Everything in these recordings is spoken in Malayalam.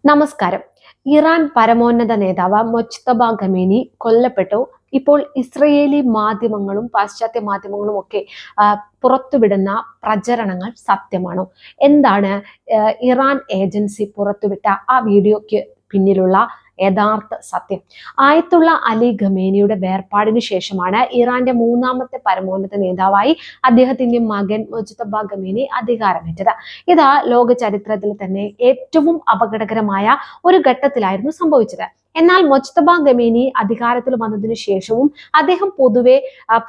നമസ്കാരം. ഇറാൻ പരമോന്നത നേതാവ് മൊജ്തബ ഖമേനി കൊല്ലപ്പെട്ടു. ഇപ്പോൾ ഇസ്രയേലി മാധ്യമങ്ങളും പാശ്ചാത്യ മാധ്യമങ്ങളും ഒക്കെ പുറത്തുവിടുന്ന പ്രചരണങ്ങൾ സത്യമാണോ? എന്താണ് ഇറാൻ ഏജൻസി പുറത്തുവിട്ട ആ വീഡിയോയ്ക്ക് പിന്നിലുള്ള യഥാർത്ഥ സത്യം? ആയത്തുള്ള അലി ഖമേനിയുടെ വേർപാടിന് ശേഷമാണ് ഇറാന്റെ മൂന്നാമത്തെ പരമോന്നത നേതാവായി അദ്ദേഹത്തിന്റെ മകൻ മൊജ്തബ ഖമേനി അധികാരമേറ്റത്. ഇത് ലോക ചരിത്രത്തിൽ തന്നെ ഏറ്റവും അപകടകരമായ ഒരു ഘട്ടത്തിലായിരുന്നു സംഭവിച്ചത്. എന്നാൽ മൊജ്തബ ഖമേനി അധികാരത്തിൽ വന്നതിനു ശേഷവും അദ്ദേഹം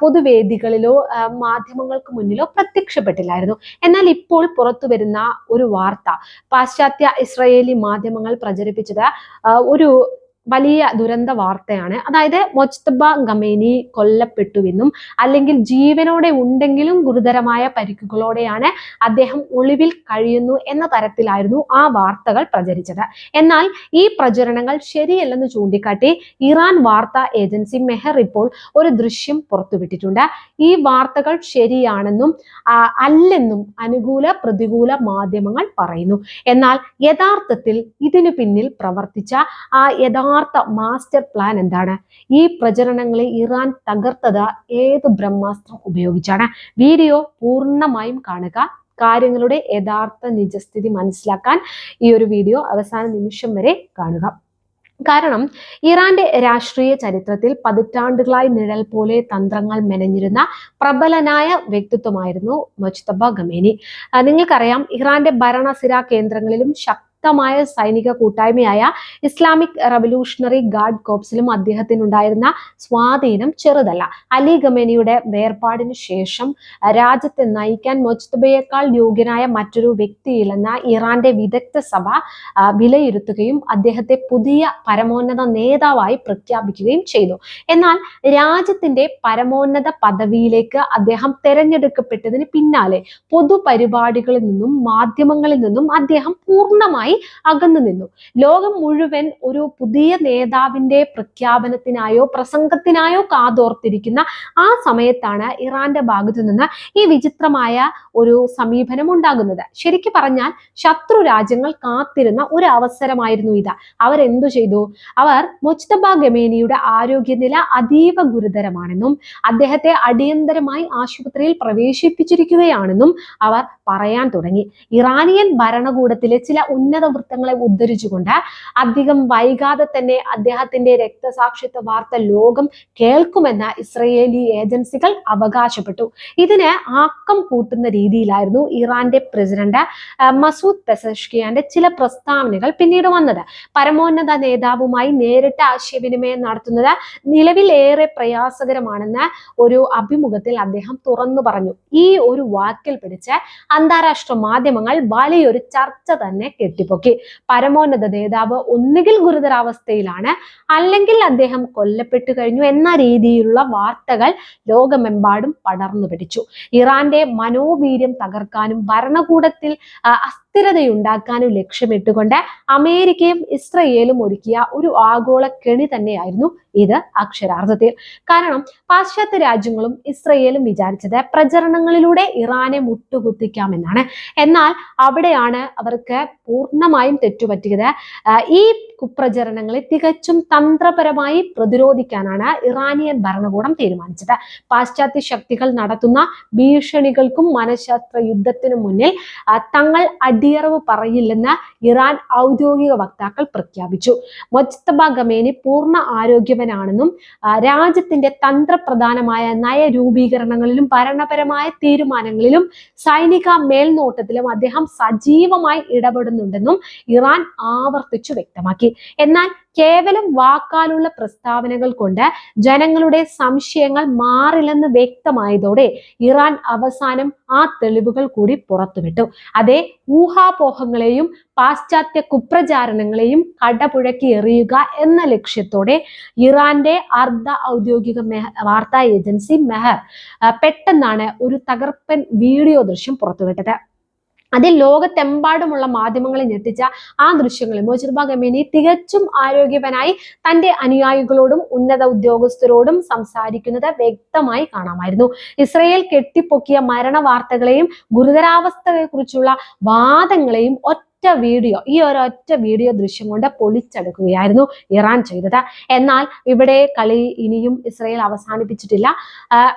പൊതുവേദികളിലോ മാധ്യമങ്ങൾക്ക് മുന്നിലോ പ്രത്യക്ഷപ്പെട്ടില്ലായിരുന്നു. എന്നാൽ ഇപ്പോൾ പുറത്തു വരുന്ന ഒരു വാർത്ത പാശ്ചാത്യ ഇസ്രായേലി മാധ്യമങ്ങൾ പ്രചരിപ്പിച്ചത് ഒരു വലിയ ദുരന്ത വാർത്തയാണ്. അതായത് മൊജ്തബ ഖമേനി കൊല്ലപ്പെട്ടുവെന്നും അല്ലെങ്കിൽ ജീവനോടെ ഉണ്ടെങ്കിലും ഗുരുതരമായ പരിക്കുകളോടെയാണ് അദ്ദേഹം ഒളിവിൽ കഴിയുന്നു എന്ന തരത്തിലായിരുന്നു ആ വാർത്തകൾ പ്രചരിച്ചത്. എന്നാൽ ഈ പ്രചരണങ്ങൾ ശരിയല്ലെന്ന് ചൂണ്ടിക്കാട്ടി ഇറാൻ വാർത്താ ഏജൻസി മെഹർ ഇപ്പോൾ ഒരു ദൃശ്യം പുറത്തുവിട്ടിട്ടുണ്ട്. ഈ വാർത്തകൾ ശരിയാണെന്നും അല്ലെന്നും അനുകൂല പ്രതികൂല മാധ്യമങ്ങൾ പറയുന്നു. എന്നാൽ യഥാർത്ഥത്തിൽ ഇതിനു പിന്നിൽ പ്രവർത്തിച്ച ആ യഥാർത്ഥ മാസ്റ്റർ പ്ലാൻ എന്താണ്? ഈ പ്രചരണങ്ങളെ ഇറാൻ തകർത്തത് ഏത് ബ്രഹ്മാസ്ത്രം ഉപയോഗിച്ചാണ്? വീഡിയോ പൂർണ്ണമായും കാണുക. കാര്യങ്ങളുടെ യഥാർത്ഥ നിജസ്ഥിതി മനസ്സിലാക്കാൻ ഈ ഒരു വീഡിയോ അവസാന നിമിഷം വരെ കാണുക. കാരണം ഇറാന്റെ രാഷ്ട്രീയ ചരിത്രത്തിൽ പതിറ്റാണ്ടുകളായി നിഴൽ പോലെ തന്ത്രങ്ങൾ മെനഞ്ഞിരുന്ന പ്രബലനായ വ്യക്തിത്വമായിരുന്നു മൊജ്തബ ഖമേനി. നിങ്ങൾക്കറിയാം, ഇറാന്റെ ഭരണസിരാ കേന്ദ്രങ്ങളിലും ശക്തമായ സൈനിക കൂട്ടായ്മയായ ഇസ്ലാമിക് റവല്യൂഷണറി ഗാർഡ് കോപ്സിലും അദ്ദേഹത്തിനുണ്ടായിരുന്ന സ്വാധീനം ചെറുതല്ല. അലി ഖമേനിയുടെ വേർപാടിന് ശേഷം രാജ്യത്തെ നയിക്കാൻ മൊജ്തബയേക്കാൾ യോഗ്യനായ മറ്റൊരു വ്യക്തിയില്ലെന്ന ഇറാന്റെ വിദഗ്ധ സഭ വിലയിരുത്തുകയും അദ്ദേഹത്തെ പുതിയ പരമോന്നത നേതാവായി പ്രഖ്യാപിക്കുകയും ചെയ്തു. എന്നാൽ രാജ്യത്തിന്റെ പരമോന്നത പദവിയിലേക്ക് അദ്ദേഹം തെരഞ്ഞെടുക്കപ്പെട്ടതിന് പിന്നാലെ പൊതുപരിപാടികളിൽ നിന്നും മാധ്യമങ്ങളിൽ നിന്നും അദ്ദേഹം പൂർണ്ണമായി അകന്നു നിന്നു. ലോകം മുഴുവൻ ഒരു പുതിയ നേതാവിന്റെ പ്രഖ്യാപനത്തിനായോ പ്രസംഗത്തിനായോ കാതോർത്തിരിക്കുന്ന ആ സമയത്താണ് ഇറാന്റെ ഭാഗത്തു നിന്ന് ഈ വിചിത്രമായ ഒരു സമീപനം ഉണ്ടാകുന്നത്. ശരിക്കും പറഞ്ഞാൽ ശത്രു രാജ്യങ്ങൾ കാത്തിരുന്ന ഒരു അവസരമായിരുന്നു ഇത്. അവരെന്തു ചെയ്തു? അവർ മൊജ്തബ ഖമേനിയുടെ ആരോഗ്യനില അതീവ ഗുരുതരമാണെന്നും അദ്ദേഹത്തെ അടിയന്തരമായി ആശുപത്രിയിൽ പ്രവേശിപ്പിച്ചിരിക്കുകയാണെന്നും അവർ പറയാൻ തുടങ്ങി. ഇറാനിയൻ ഭരണകൂടത്തിലെ ചില ഉന്നത വൃത്തങ്ങളെ ഉദ്ധരിച്ചുകൊണ്ട് അധികം വൈകാതെ തന്നെ അദ്ദേഹത്തിന്റെ രക്തസാക്ഷിത്വ വാർത്ത ലോകം കേൾക്കുമെന്ന് ഇസ്രയേലി ഏജൻസികൾ അവകാശപ്പെട്ടു. ഇതിന് ആക്കം കൂട്ടുന്ന രീതിയിലായിരുന്നു ഇറാന്റെ പ്രസിഡന്റ് മസൂദ് പെസഷ്കിയാന്റെ ചില പ്രസ്താവനകൾ പിന്നീട് വന്നത്. പരമോന്നത നേതാവുമായി നേരിട്ട് ആശയവിനിമയം നടത്തുന്നത് നിലവിൽ ഏറെ പ്രയാസകരമാണെന്ന് ഒരു അഭിമുഖത്തിൽ അദ്ദേഹം തുറന്നു പറഞ്ഞു. ഈ ഒരു വാക്കിൽ പിടിച്ച് അന്താരാഷ്ട്ര മാധ്യമങ്ങൾ വലിയൊരു ചർച്ച തന്നെ കെട്ടിപ്പൊക്കി. പരമോന്നത നേതാവ് ഒന്നുകിൽ ഗുരുതരാവസ്ഥയിലാണ്, അല്ലെങ്കിൽ അദ്ദേഹം കൊല്ലപ്പെട്ടു കഴിഞ്ഞു എന്ന രീതിയിലുള്ള വാർത്തകൾ ലോകമെമ്പാടും പടർന്നു പിടിച്ചു. ഇറാന്റെ മനോവീര്യം തകർക്കാനും ഭരണകൂടത്തിൽ അസ്ഥിരതയുണ്ടാക്കാനും ലക്ഷ്യമിട്ടുകൊണ്ട് അമേരിക്കയും ഇസ്രയേലും ഒരുക്കിയ ഒരു ആഗോള കെണി തന്നെയായിരുന്നു ഇത് അക്ഷരാർത്ഥത്തിൽ. കാരണം പാശ്ചാത്യ രാജ്യങ്ങളും ഇസ്രയേലും വിചാരിച്ചത് പ്രചരണങ്ങളിലൂടെ ഇറാനെ മുട്ടുകുത്തിക്കാമെന്നാണ്. എന്നാൽ അവിടെയാണ് അവർക്ക് പൂർണ്ണമായും തെറ്റുപറ്റിയത്. ഈ കുപ്രചരണങ്ങളെ തികച്ചും തന്ത്രപരമായി പ്രതിരോധിക്കാനാണ് ഇറാനിയൻ ഭരണകൂടം തീരുമാനിച്ചത്. പാശ്ചാത്യ ശക്തികൾ നടത്തുന്ന ഭീഷണികൾക്കും മനഃശാസ്ത്ര യുദ്ധത്തിനു മുന്നിൽ തങ്ങൾ അടിയറവ് പറയില്ലെന്ന് ഇറാൻ ഔദ്യോഗിക വക്താക്കൾ പ്രഖ്യാപിച്ചു. മൊജ്തബ ഖമേനി പൂർണ്ണ ആരോഗ്യവാനാണെന്നും രാജ്യത്തിന്റെ തന്ത്രപ്രധാനമായ നയരൂപീകരണങ്ങളിലും ഭരണപരമായ തീരുമാനങ്ങളിലും സൈനിക മേൽനോട്ടത്തിലും അദ്ദേഹം സജീവമായി ഇടപെടുന്നുണ്ടെന്നും ഇറാൻ ആവർത്തിച്ചു വ്യക്തമാക്കി. എന്നാൽ കേവലം വാക്കാലുള്ള പ്രസ്താവനകൾ കൊണ്ട് ജനങ്ങളുടെ സംശയങ്ങൾ മാറില്ലെന്ന് വ്യക്തമായതോടെ ഇറാൻ അവസാനം ആ തെളിവുകൾ കൂടി പുറത്തുവിട്ടു. അതേ ഊഹാപോഹങ്ങളെയും പാശ്ചാത്യ കുപ്രചാരണങ്ങളെയും കടപുഴക്കി എറിയുക എന്ന ലക്ഷ്യത്തോടെ ഇറാന്റെ അർദ്ധ ഔദ്യോഗിക വാർത്താ ഏജൻസി മെഹർ പെട്ടെന്നാണ് ഒരു തകർപ്പൻ വീഡിയോ ദൃശ്യം പുറത്തുവിട്ടത്. അതിൽ ലോകത്തെമ്പാടുമുള്ള മാധ്യമങ്ങളെ ഞെട്ടിച്ച ആ ദൃശ്യങ്ങളിൽ മൊജ്തബ ഖമേനി തികച്ചും ആരോഗ്യവാനായി തന്റെ അനുയായികളോടും ഉന്നത ഉദ്യോഗസ്ഥരോടും സംസാരിക്കുന്നത് വ്യക്തമായി കാണാമായിരുന്നു. ഇസ്രയേൽ കെട്ടിപ്പൊക്കിയ മരണ വാർത്തകളെയും ഗുരുതരാവസ്ഥയെ കുറിച്ചുള്ള വാദങ്ങളെയും ഈ ഒരൊറ്റ വീഡിയോ ദൃശ്യം കൊണ്ട് പൊളിച്ചെടുക്കുകയായിരുന്നു ഇറാൻ ചെയ്തത്. എന്നാൽ ഇവിടെ കളി ഇനിയും ഇസ്രയേൽ അവസാനിപ്പിച്ചിട്ടില്ല.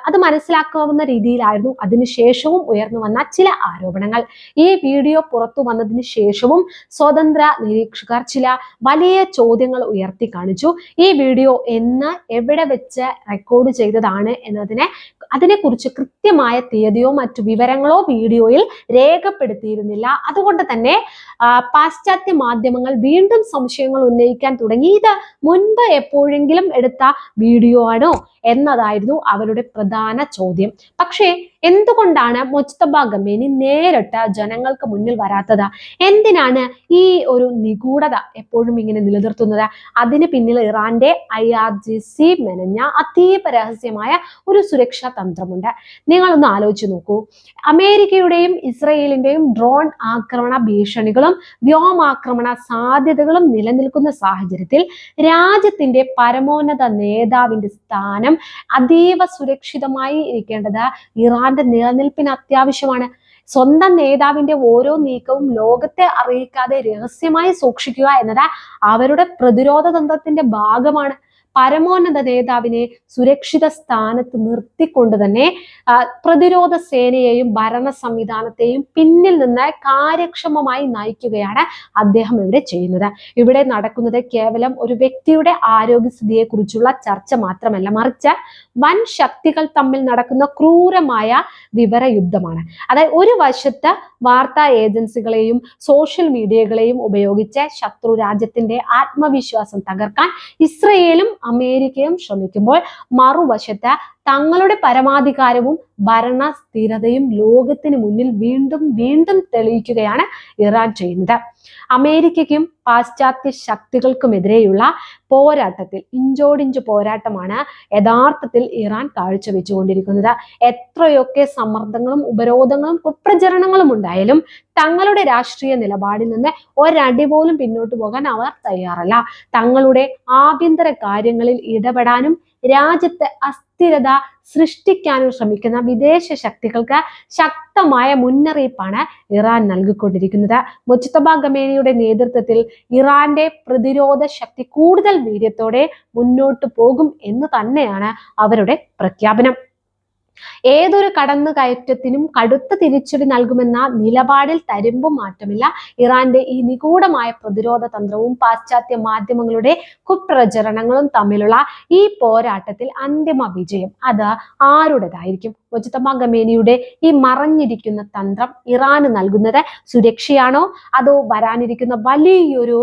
അത് മനസ്സിലാക്കാവുന്ന രീതിയിലായിരുന്നു അതിനുശേഷവും ഉയർന്നു വന്ന ചില ആരോപണങ്ങൾ. ഈ വീഡിയോ പുറത്തു വന്നതിന് ശേഷവും സ്വതന്ത്ര നിരീക്ഷകർ ചില വലിയ ചോദ്യങ്ങൾ ഉയർത്തി കാണിച്ചു. ഈ വീഡിയോ എന്ന് എവിടെ വെച്ച് റെക്കോർഡ് ചെയ്തതാണ് അതിനെക്കുറിച്ച് കൃത്യമായ തീയതിയോ മറ്റു വിവരങ്ങളോ വീഡിയോയിൽ രേഖപ്പെടുത്തിയിരുന്നില്ല. അതുകൊണ്ട് തന്നെ പാശ്ചാത്യ മാധ്യമങ്ങൾ വീണ്ടും സംശയങ്ങൾ ഉന്നയിക്കാൻ തുടങ്ങി. ഇത് മുൻപ് എപ്പോഴെങ്കിലും എടുത്ത വീഡിയോ ആണോ എന്നതായിരുന്നു അവരുടെ പ്രധാന ചോദ്യം. പക്ഷേ എന്തുകൊണ്ടാണ് മുജ്തബ ഖമേനി നേരിട്ട് ജനങ്ങൾക്ക് മുന്നിൽ വരാത്തത്? എന്തിനാണ് ഈ ഒരു നിഗൂഢത എപ്പോഴും ഇങ്ങനെ നിലനിർത്തുന്നത്? അതിന് പിന്നിൽ ഇറാന്റെ IRGC മെനഞ്ഞ അതീവ രഹസ്യമായ ഒരു സുരക്ഷാ തന്ത്രമുണ്ട്. നിങ്ങളൊന്ന് ആലോചിച്ച് നോക്കൂ. അമേരിക്കയുടെയും ഇസ്രയേലിന്റെയും ഡ്രോൺ ആക്രമണ ഭീഷണികളും വ്യോമാക്രമണ സാധ്യതകളും നിലനിൽക്കുന്ന സാഹചര്യത്തിൽ രാജ്യത്തിന്റെ പരമോന്നത നേതാവിന്റെ സ്ഥാനം അതീവ സുരക്ഷിതമായി ഇരിക്കേണ്ടത് ഇറാന്റെ നിലനിൽപ്പിന് അത്യാവശ്യമാണ്. സ്വന്തം നേതാവിന്റെ ഓരോ നീക്കവും ലോകത്തെ അറിയിക്കാതെ രഹസ്യമായി സൂക്ഷിക്കുക എന്നത് അവരുടെ പ്രതിരോധ തന്ത്രത്തിന്റെ ഭാഗമാണ്. പരമോന്നത നേതാവിനെ സുരക്ഷിത സ്ഥാനത്ത് നിർത്തിക്കൊണ്ട് തന്നെ പ്രതിരോധ സേനയെയും ഭരണ സംവിധാനത്തെയും പിന്നിൽ നിന്ന് കാര്യക്ഷമമായി നയിക്കുകയാണ് അദ്ദേഹം ഇവിടെ ചെയ്യുന്നത്. ഇവിടെ നടക്കുന്നത് കേവലം ഒരു വ്യക്തിയുടെ ആരോഗ്യസ്ഥിതിയെ കുറിച്ചുള്ള ചർച്ച മാത്രമല്ല, മറിച്ച് വൻ ശക്തികൾ തമ്മിൽ നടക്കുന്ന ക്രൂരമായ വിവരയുദ്ധമാണ്. അതായത് ഒരു വശത്ത് വാർത്താ ഏജൻസികളെയും സോഷ്യൽ മീഡിയകളെയും ഉപയോഗിച്ച് ശത്രു രാജ്യത്തിന്റെ ആത്മവിശ്വാസം തകർക്കാൻ ഇസ്രയേലും അമേരിക്കയും ശ്രമിക്കുമ്പോൾ, മറുവശത്ത് തങ്ങളുടെ പരമാധികാരവും ഭരണ സ്ഥിരതയും ലോകത്തിന് മുന്നിൽ വീണ്ടും വീണ്ടും തെളിയിക്കുകയാണ് ഇറാൻ ചെയ്യുന്നത്. അമേരിക്കയ്ക്കും പാശ്ചാത്യ ശക്തികൾക്കുമെതിരെയുള്ള പോരാട്ടത്തിൽ ഇഞ്ചോടിഞ്ച് പോരാട്ടമാണ് യഥാർത്ഥത്തിൽ ഇറാൻ കാഴ്ചവെച്ചുകൊണ്ടിരിക്കുന്നത്. എത്രയൊക്കെ സമ്മർദ്ദങ്ങളും ഉപരോധങ്ങളും കുപ്രചരണങ്ങളും ഉണ്ടായാലും തങ്ങളുടെ രാഷ്ട്രീയ നിലപാടിൽ നിന്ന് ഒരടി പോലും പിന്നോട്ട് പോകാൻ അവർ തയ്യാറല്ല. തങ്ങളുടെ ആഭ്യന്തര കാര്യങ്ങളിൽ ഇടപെടാനും രാജ്യത്ത് അസ്ഥിരത സൃഷ്ടിക്കാനും ശ്രമിക്കുന്ന വിദേശ ശക്തികൾക്ക് ശക്തമായ മുന്നറിയിപ്പാണ് ഇറാൻ നൽകിക്കൊണ്ടിരിക്കുന്നത്. മുജ്തബ ഖമേനിയുടെ നേതൃത്വത്തിൽ ഇറാന്റെ പ്രതിരോധ ശക്തി കൂടുതൽ വീര്യത്തോടെ മുന്നോട്ട് പോകും എന്ന് തന്നെയാണ് അവരുടെ പ്രഖ്യാപനം. ഏതൊരു കടന്നുകയറ്റത്തിനും കടുത്ത തിരിച്ചടി നൽകുമെന്ന നിലപാടിൽ തരിമ്പും മാറ്റമില്ല. ഇറാന്റെ ഈ നിഗൂഢമായ പ്രതിരോധ തന്ത്രവും പാശ്ചാത്യ മാധ്യമങ്ങളുടെ കുപ്രചരണങ്ങളും തമ്മിലുള്ള ഈ പോരാട്ടത്തിൽ അന്തിമ വിജയം അത് ആരുടേതായിരിക്കും? മുജ്തബ ഖമേനിയുടെ ഈ മറഞ്ഞിരിക്കുന്ന തന്ത്രം ഇറാന് നൽകുന്നത് സുരക്ഷയാണോ, അതോ വരാനിരിക്കുന്ന വലിയൊരു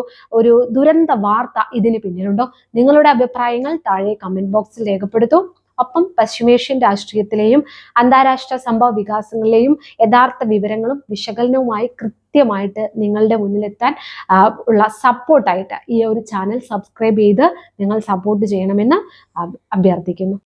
ദുരന്ത വാർത്ത ഇതിന് പിന്നിലുണ്ടോ? നിങ്ങളുടെ അഭിപ്രായങ്ങൾ താഴെ കമന്റ് ബോക്സിൽ രേഖപ്പെടുത്തൂ. ഒപ്പം പശ്ചിമേഷ്യൻ രാഷ്ട്രീയത്തിലെയും അന്താരാഷ്ട്ര സംഭവ വികാസങ്ങളിലെയും യഥാർത്ഥ വിവരങ്ങളും വിശകലനവുമായി കൃത്യമായിട്ട് നിങ്ങളുടെ മുന്നിലെത്താൻ ഉള്ള സപ്പോർട്ടായിട്ട് ഈ ഒരു ചാനൽ സബ്സ്ക്രൈബ് ചെയ്ത് നിങ്ങൾ സപ്പോർട്ട് ചെയ്യണമെന്ന് അഭ്യർത്ഥിക്കുന്നു.